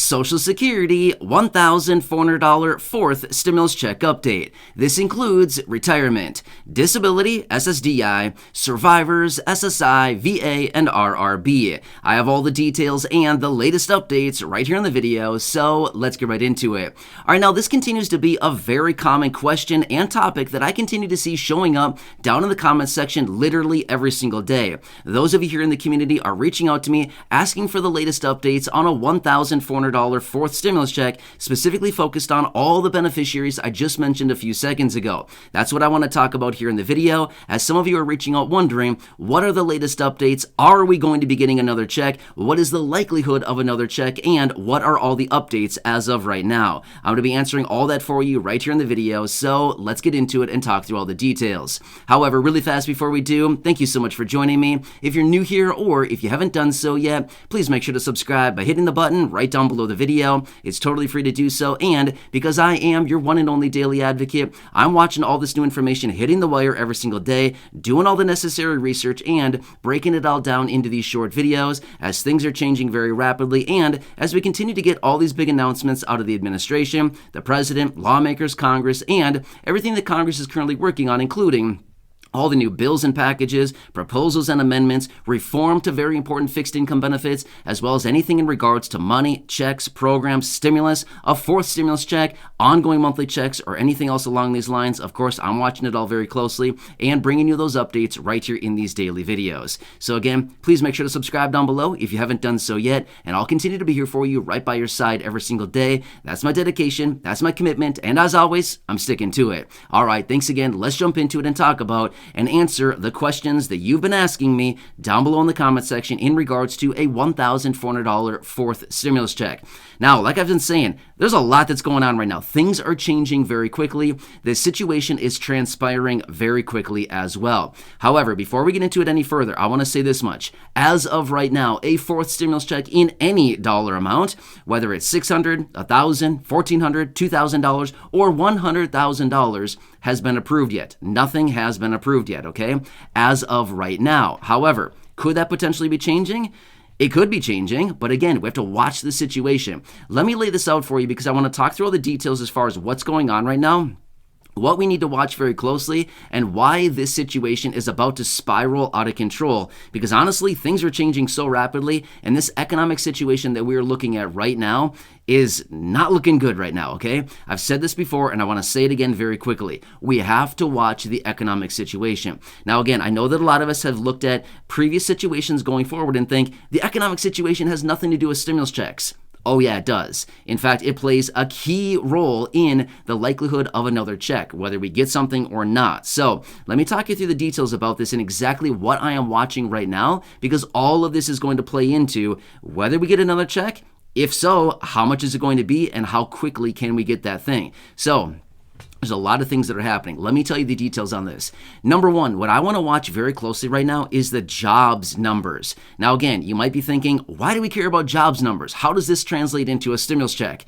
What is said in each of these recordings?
Social Security $1,400 fourth stimulus check update. This includes retirement, disability, SSDI, survivors, SSI, VA, and RRB. I have all the details and the latest updates right here in the video, so let's get right into it. All right, now this continues to be a very common question and topic that I continue to see showing up down in the comments section literally every single day. Those of you here in the community are reaching out to me asking for the latest updates on a $1,400 fourth stimulus check, specifically focused on all the beneficiaries I just mentioned a few seconds ago. That's what I want to talk about here in the video, as some of you are reaching out wondering, what are the latest updates? Are we going to be getting another check? What is the likelihood of another check? And what are all the updates as of right now? I'm going to be answering all that for you right here in the video, so let's get into it and talk through all the details. However, really fast before we do, thank you so much for joining me. If you're new here or if you haven't done so yet, please make sure to subscribe by hitting the button right down below the video. It's totally free to do so, and because I am your one and only daily advocate, I'm watching all this new information hitting the wire every single day, doing all the necessary research and breaking it all down into these short videos as things are changing very rapidly, and as we continue to get all these big announcements out of the administration, the president, lawmakers, Congress, and everything that Congress is currently working on, including all the new bills and packages, proposals and amendments, reform to very important fixed income benefits, as well as anything in regards to money, checks, programs, stimulus, a fourth stimulus check, ongoing monthly checks, or anything else along these lines. Of course, I'm watching it all very closely and bringing you those updates right here in these daily videos. So again, please make sure to subscribe down below if you haven't done so yet, and I'll continue to be here for you right by your side every single day. That's my dedication, that's my commitment, and as always, I'm sticking to it. All right, thanks again. Let's jump into it and talk about and answer the questions that you've been asking me down below in the comment section in regards to a $1,400 fourth stimulus check. Now, like I've been saying, there's a lot that's going on right now. Things are changing very quickly. The situation is transpiring very quickly as well. However, before we get into it any further, I want to say this much. As of right now, a fourth stimulus check in any dollar amount, whether it's $600, $1,000, $1,400, $2,000, or $100,000, has been approved yet. Nothing has been approved yet, okay? As of right now. However, could that potentially be changing? It could be changing, but again, we have to watch the situation. Let me lay this out for you because I want to talk through all the details as far as what's going on right now, what we need to watch very closely, and why this situation is about to spiral out of control. Because honestly, things are changing so rapidly, and this economic situation that we're looking at right now is not looking good right now, okay? I've said this before, and I want to say it again very quickly. We have to watch the economic situation. Now, again, I know that a lot of us have looked at previous situations going forward and think the economic situation has nothing to do with stimulus checks. Oh yeah, it does. In fact, it plays a key role in the likelihood of another check, whether we get something or not. So let me talk you through the details about this and exactly what I am watching right now, because all of this is going to play into whether we get another check. If so, how much is it going to be and how quickly can we get that thing? So there's a lot of things that are happening. Let me tell you the details on this. Number one, what I want to watch very closely right now is the jobs numbers. Now, again, you might be thinking, why do we care about jobs numbers? How does this translate into a stimulus check?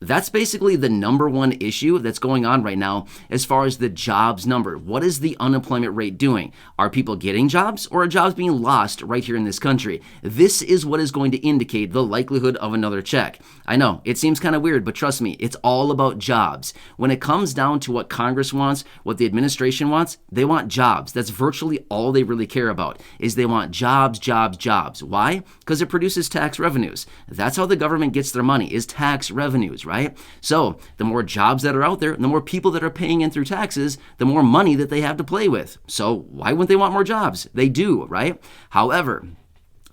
That's basically the number one issue that's going on right now as far as the jobs number. What is the unemployment rate doing? Are people getting jobs or are jobs being lost right here in this country? This is what is going to indicate the likelihood of another check. I know, it seems kind of weird, but trust me, it's all about jobs. When it comes down to what Congress wants, what the administration wants, they want jobs. That's virtually all they really care about, is they want jobs, jobs, jobs. Why? Because it produces tax revenues. That's how the government gets their money, is tax revenues, right? So the more jobs that are out there, the more people that are paying in through taxes, the more money that they have to play with. So why wouldn't they want more jobs? They do, right? However,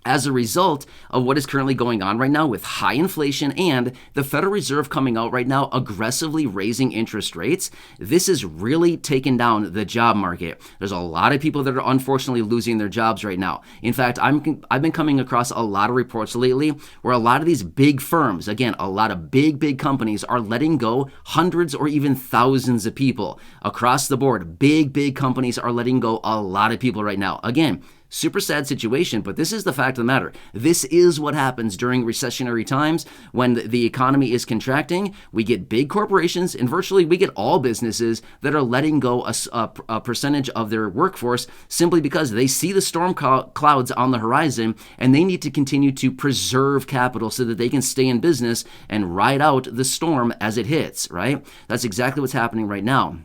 as a result of what is currently going on right now with high inflation and the Federal Reserve coming out right now aggressively raising interest rates, this is really taking down the job market. There's a lot of people that are unfortunately losing their jobs right now. In fact, I've been coming across a lot of reports lately where a lot of these big firms, again, a lot of big companies are letting go hundreds or even thousands of people across the board. Big companies are letting go a lot of people right now. Again, Super sad situation, but this is the fact of the matter. This is what happens during recessionary times when the economy is contracting. We get big corporations, and virtually we get all businesses that are letting go a percentage of their workforce simply because they see the storm clouds on the horizon and they need to continue to preserve capital so that they can stay in business and ride out the storm as it hits, right? That's exactly what's happening right now.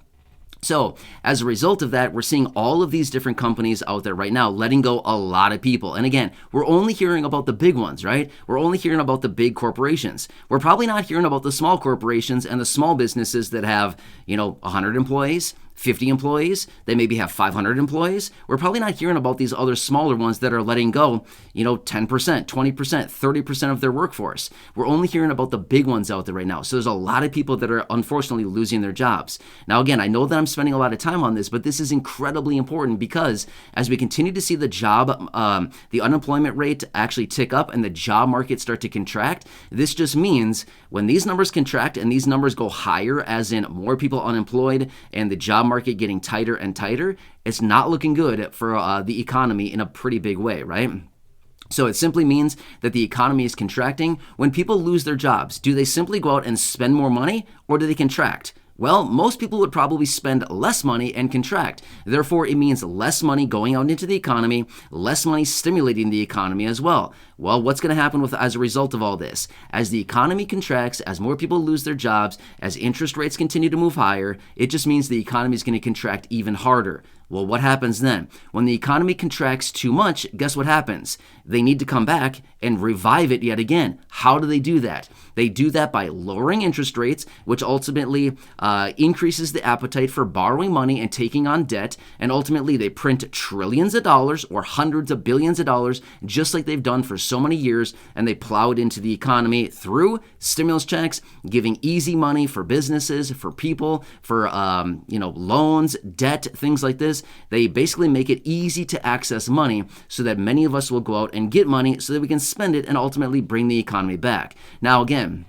So as a result of that, we're seeing all of these different companies out there right now letting go a lot of people. And again, we're only hearing about the big ones, right? We're only hearing about the big corporations. We're probably not hearing about the small corporations and the small businesses that have, 100 employees, 50 employees, they maybe have 500 employees. We're probably not hearing about these other smaller ones that are letting go, 10%, 20%, 30% of their workforce. We're only hearing about the big ones out there right now. So there's a lot of people that are unfortunately losing their jobs. Now, again, I know that I'm spending a lot of time on this, but this is incredibly important because as we continue to see the unemployment rate actually tick up and the job market start to contract, this just means when these numbers contract and these numbers go higher, as in more people unemployed and the job market getting tighter and tighter, it's not looking good for the economy in a pretty big way, right? So it simply means that the economy is contracting. When people lose their jobs, do they simply go out and spend more money, or do they contract? Well, most people would probably spend less money and contract. Therefore, it means less money going out into the economy, less money stimulating the economy as well. Well, what's going to happen as a result of all this? As the economy contracts, as more people lose their jobs, as interest rates continue to move higher, it just means the economy is going to contract even harder. Well, what happens then? When the economy contracts too much, guess what happens? They need to come back and revive it yet again. How do they do that? They do that by lowering interest rates, which ultimately increases the appetite for borrowing money and taking on debt. And ultimately, they print trillions of dollars or hundreds of billions of dollars, just like they've done for so many years. And they plow it into the economy through stimulus checks, giving easy money for businesses, for people, for loans, debt, things like this. They basically make it easy to access money so that many of us will go out and get money so that we can spend it and ultimately bring the economy back. Now, again,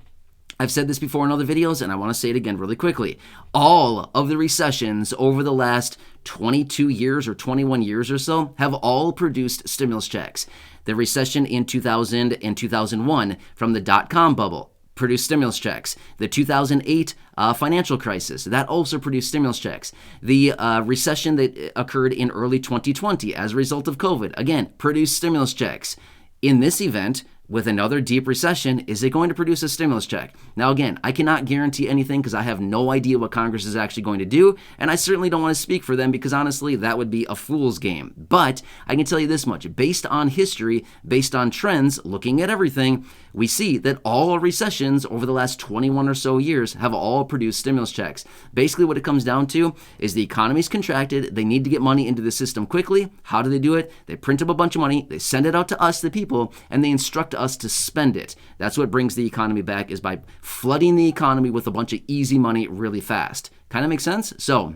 I've said this before in other videos, and I want to say it again really quickly. All of the recessions over the last 22 years or 21 years or so have all produced stimulus checks. The recession in 2000 and 2001 from the dot-com bubble produced stimulus checks. The 2008 financial crisis, that also produced stimulus checks. The recession that occurred in early 2020 as a result of COVID, again, produced stimulus checks. In this event, with another deep recession, is it going to produce a stimulus check? Now, again, I cannot guarantee anything because I have no idea what Congress is actually going to do, and I certainly don't want to speak for them because honestly, that would be a fool's game. But I can tell you this much, based on history, based on trends, looking at everything, we see that all recessions over the last 21 or so years have all produced stimulus checks. Basically, what it comes down to is the economy's contracted, they need to get money into the system quickly. How do they do it? They print up a bunch of money, they send it out to us, the people, and they instruct us to spend it. That's what brings the economy back, is by flooding the economy with a bunch of easy money really fast. Kind of makes sense? So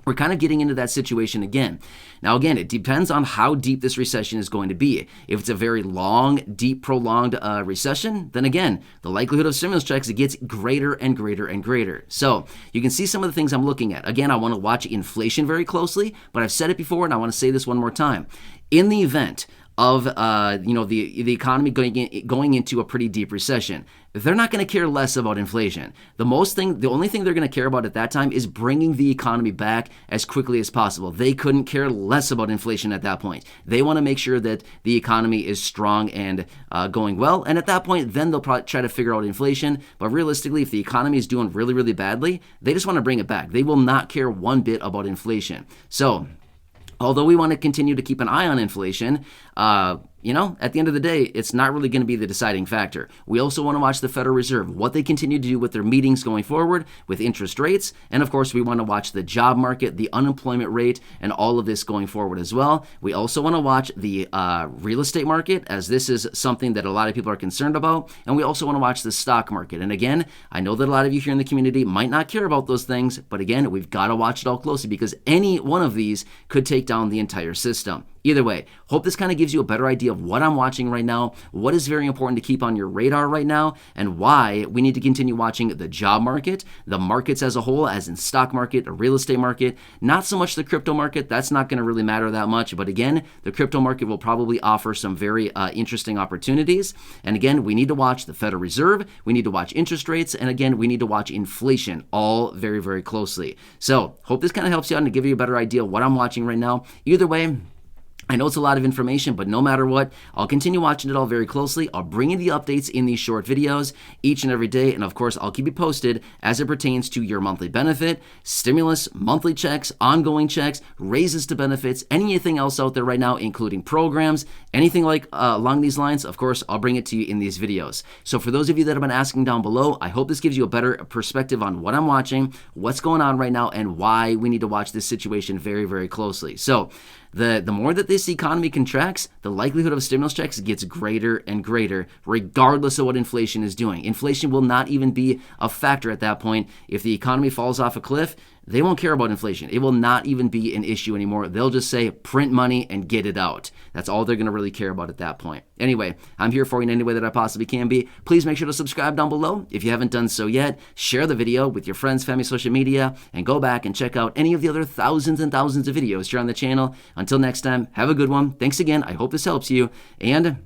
we're kind of getting into that situation again. Now, again, it depends on how deep this recession is going to be. If it's a very long, deep, prolonged recession, then again, the likelihood of stimulus checks, it gets greater and greater and greater. So you can see some of the things I'm looking at. Again, I want to watch inflation very closely, but I've said it before and I want to say this one more time. In the event of the economy going into a pretty deep recession, they're not going to care less about inflation. The only thing they're going to care about at that time is bringing the economy back as quickly as possible. They couldn't care less about inflation at that point. They want to make sure that the economy is strong and going well. And at that point, then they'll probably try to figure out inflation. But realistically, if the economy is doing really, really badly, they just want to bring it back. They will not care one bit about inflation. So although we want to continue to keep an eye on inflation, at the end of the day, it's not really going to be the deciding factor. We also want to watch the Federal Reserve, what they continue to do with their meetings going forward with interest rates. And of course, we want to watch the job market, the unemployment rate, and all of this going forward as well. We also want to watch the real estate market, as this is something that a lot of people are concerned about. And we also want to watch the stock market. And again, I know that a lot of you here in the community might not care about those things, but again, we've got to watch it all closely because any one of these could take down the entire system. Either way, hope this kind of gives you a better idea of what I'm watching right now, what is very important to keep on your radar right now, and why we need to continue watching the job market, the markets as a whole, as in stock market, the real estate market, not so much the crypto market. That's not going to really matter that much. But again, the crypto market will probably offer some very interesting opportunities. And again, we need to watch the Federal Reserve, we need to watch interest rates, and again, we need to watch inflation all very, very closely. So hope this kind of helps you out and to give you a better idea of what I'm watching right now. Either way, I know it's a lot of information, but no matter what, I'll continue watching it all very closely. I'll bring you the updates in these short videos each and every day. And of course, I'll keep you posted as it pertains to your monthly benefit, stimulus, monthly checks, ongoing checks, raises to benefits, anything else out there right now, including programs, anything like along these lines. Of course, I'll bring it to you in these videos. So for those of you that have been asking down below, I hope this gives you a better perspective on what I'm watching, what's going on right now, and why we need to watch this situation very, very closely. So the more that this economy contracts, the likelihood of stimulus checks gets greater and greater, regardless of what inflation is doing. Inflation will not even be a factor at that point. If the economy falls off a cliff, they won't care about inflation. It will not even be an issue anymore. They'll just say, print money and get it out. That's all they're going to really care about at that point. Anyway, I'm here for you in any way that I possibly can be. Please make sure to subscribe down below if you haven't done so yet. Share the video with your friends, family, social media, and go back and check out any of the other thousands and thousands of videos here on the channel. Until next time, have a good one. Thanks again. I hope this helps you, and